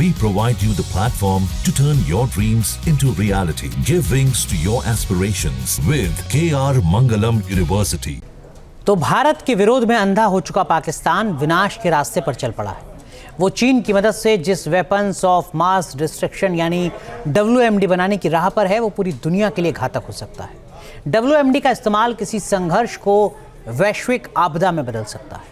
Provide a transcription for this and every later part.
We provide you the platform to turn your dreams into reality. Give wings to your aspirations with KR Mangalam University. तो भारत के विरोध में अंधा हो चुका पाकिस्तान विनाश के रास्ते पर चल पड़ा है। वो चीन की मदद से जिस वेपन्स ऑफ मास डिस्ट्रक्शन यानी WMD बनाने की राह पर है, वो पूरी दुनिया के लिए घातक हो सकता है। WMD का इस्तेमाल किसी संघर्ष को वैश्विक आपदा में बदल सकता है।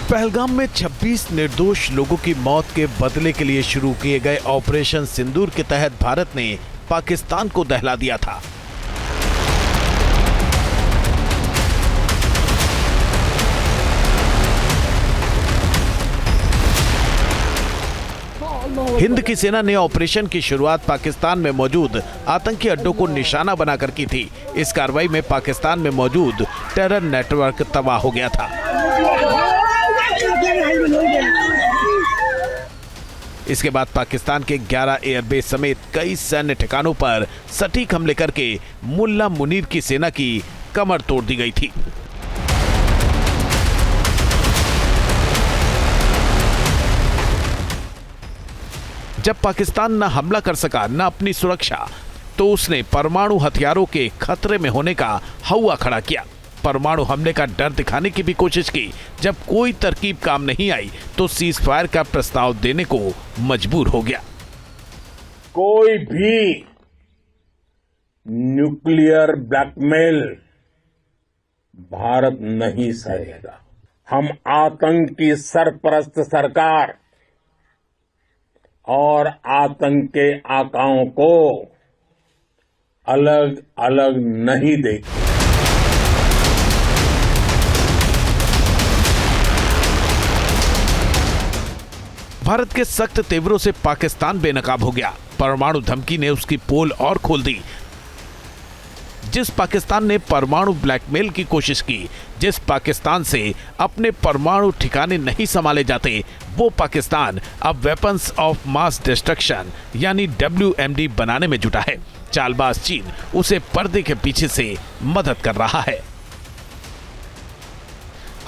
पहलगाम में 26 निर्दोष लोगों की मौत के बदले के लिए शुरू किए गए ऑपरेशन सिंदूर के तहत भारत ने पाकिस्तान को दहला दिया था। हिंद की सेना ने ऑपरेशन की शुरुआत पाकिस्तान में मौजूद आतंकी अड्डों को निशाना बनाकर की थी। इस कार्रवाई में पाकिस्तान में मौजूद टेरर नेटवर्क तबाह हो गया था। इसके बाद पाकिस्तान के 11 एयरबेस समेत कई सैन्य ठिकानों पर सटीक हमले करके मुल्ला मुनीर की सेना की कमर तोड़ दी गई थी। जब पाकिस्तान न हमला कर सका न अपनी सुरक्षा, तो उसने परमाणु हथियारों के खतरे में होने का हौवा खड़ा किया। परमाणु हमले का डर दिखाने की भी कोशिश की। जब कोई तरकीब काम नहीं आई तो सीज फायर का प्रस्ताव देने को मजबूर हो गया। कोई भी न्यूक्लियर ब्लैकमेल भारत नहीं सहेगा। हम आतंक की सरपरस्त सरकार और आतंक के आकाओं को अलग अलग नहीं देखेंगे। भारत के सख्त तेवरों से पाकिस्तान बेनकाब हो गया। परमाणु धमकी ने उसकी पोल और खोल दी। जिस पाकिस्तान ने परमाणु ब्लैकमेल की कोशिश की, जिस पाकिस्तान से अपने परमाणु ठिकाने नहीं संभाले जाते, वो पाकिस्तान अब वेपन्स ऑफ मास डिस्ट्रक्शन यानी WMD बनाने में जुटा है। चालबाज चीन उसे पर्दे के पीछे से मदद कर रहा है।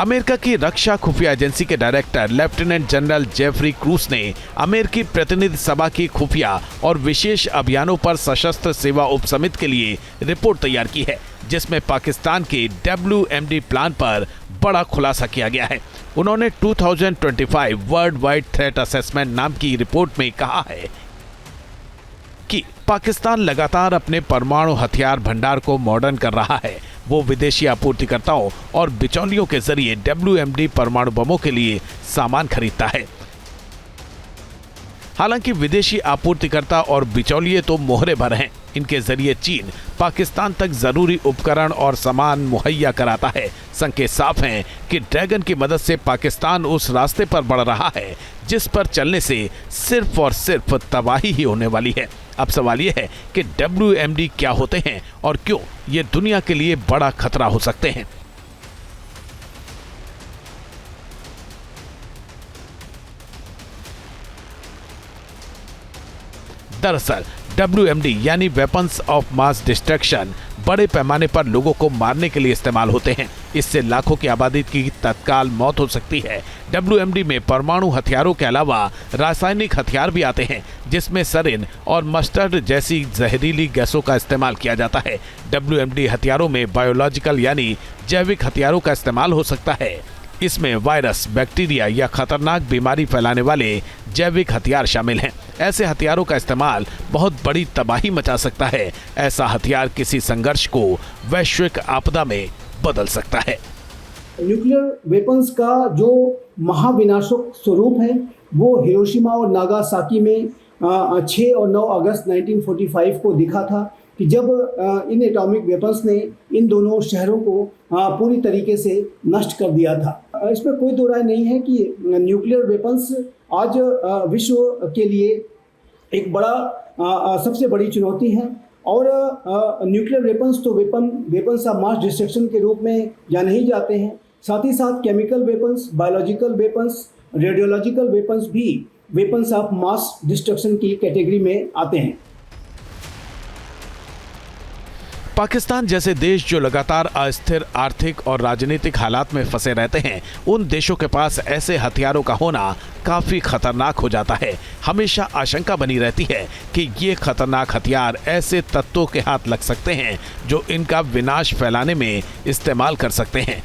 अमेरिका की रक्षा खुफिया एजेंसी के डायरेक्टर लेफ्टिनेंट जनरल जेफरी क्रूस ने अमेरिकी प्रतिनिधि सभा की खुफिया और विशेष अभियानों पर सशस्त्र सेवा उपसमिति के लिए रिपोर्ट तैयार की है, जिसमें पाकिस्तान के WMD प्लान पर बड़ा खुलासा किया गया है। उन्होंने 2025 वर्ल्ड वाइड थ्रेट असेसमेंट नाम की रिपोर्ट में कहा है कि पाकिस्तान लगातार अपने परमाणु हथियार भंडार को मॉडर्न कर रहा है। वो विदेशी आपूर्तिकर्ताओं और बिचौलियों के जरिए WMD परमाणु बमों के लिए सामान खरीदता है। हालांकि विदेशी आपूर्तिकर्ता और बिचौलिए तो मोहरे भर हैं। इनके जरिए चीन पाकिस्तान तक जरूरी उपकरण और सामान मुहैया कराता है। संकेत साफ हैं कि ड्रैगन की मदद से पाकिस्तान उस रास्ते पर बढ़ रहा है जिस पर चलने से सिर्फ और सिर्फ तबाही ही होने वाली है। अब सवाल यह है कि WMD क्या होते हैं और क्यों ये दुनिया के लिए बड़ा खतरा हो सकते हैं। दरअसल WMD यानी वेपन्स ऑफ मास डिस्ट्रक्शन बड़े पैमाने पर लोगों को मारने के लिए इस्तेमाल होते हैं। इससे लाखों की आबादी की तत्काल मौत हो सकती है। WMD में परमाणु हथियारों के अलावा रासायनिक हथियार भी आते हैं, जिसमें सरिन और मस्टर्ड जैसी जहरीली गैसों का इस्तेमाल किया जाता है। WMD हथियारों में बायोलॉजिकल यानी जैविक हथियारों का इस्तेमाल हो सकता है। इसमें वायरस, बैक्टीरिया या खतरनाक बीमारी फैलाने वाले जैविक हथियार शामिल हैं। ऐसे हथियारों का इस्तेमाल बहुत बड़ी तबाही मचा सकता है। ऐसा हथियार किसी संघर्ष को वैश्विक आपदा में बदल सकता है। न्यूक्लियर वेपन्स का जो महाविनाशक स्वरूप है वो हिरोशिमा और नागासाकी में 6 और 9 अगस्त 1945 को दिखा था कि जब इन एटॉमिक वेपन्स ने इन दोनों शहरों को पूरी तरीके से नष्ट कर दिया था। इसमें कोई दो राय नहीं है कि न्यूक्लियर वेपन्स आज विश्व के लिए एक बड़ा सबसे बड़ी चुनौती है। और न्यूक्लियर वेपन्स तो वेपन्स ऑफ मास डिस्ट्रक्शन के रूप में जाने ही जाते हैं। साथ ही साथ chemical weapons, biological weapons, radiological weapons भी वेपन्स ऑफ मास डिस्ट्रक्शन की कैटेगरी में आते हैं। पाकिस्तान जैसे देश जो लगातार अस्थिर आर्थिक और राजनीतिक हालात में फंसे रहते हैं, उन देशों के पास ऐसे हथियारों का होना काफी खतरनाक हो जाता है। हमेशा आशंका बनी रहती है कि ये खतरनाक हथियार ऐसे तत्वों के हाथ लग सकते हैं जो इनका विनाश फैलाने में इस्तेमाल कर सकते हैं।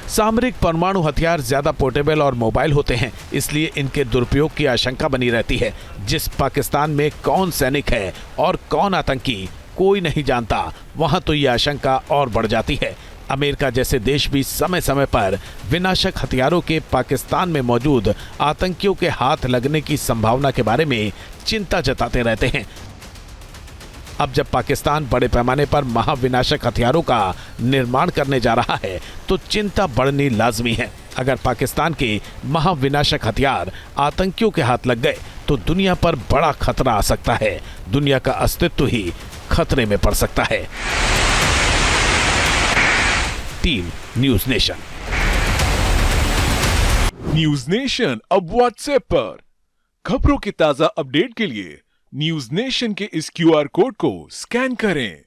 सामरिक परमाणु हथियार ज्यादा पोर्टेबल और मोबाइल होते हैं, इसलिए इनके दुरुपयोग की आशंका बनी रहती है। जिस पाकिस्तान में कौन सैनिक है और कौन आतंकी कोई नहीं जानता, वहां तो ये आशंका और बढ़ जाती है। अमेरिका जैसे देश भी समय समय पर विनाशक हथियारों के पाकिस्तान में मौजूद आतंकियों के हाथ लगने की संभावना के बारे में चिंता जताते रहते हैं। अब जब पाकिस्तान बड़े पैमाने पर महाविनाशक हथियारों का निर्माण करने जा रहा है, तो चिंता बढ़नी लाजमी है। अगर पाकिस्तान के महाविनाशक हथियार आतंकियों के हाथ लग गए तो दुनिया पर बड़ा खतरा आ सकता है। दुनिया का अस्तित्व ही खतरे में पड़ सकता है। Team news nation. News nation अब व्हाट्सएप पर खबरों की ताजा अपडेट के लिए न्यूज नेशन के इस QR कोड को स्कैन करें।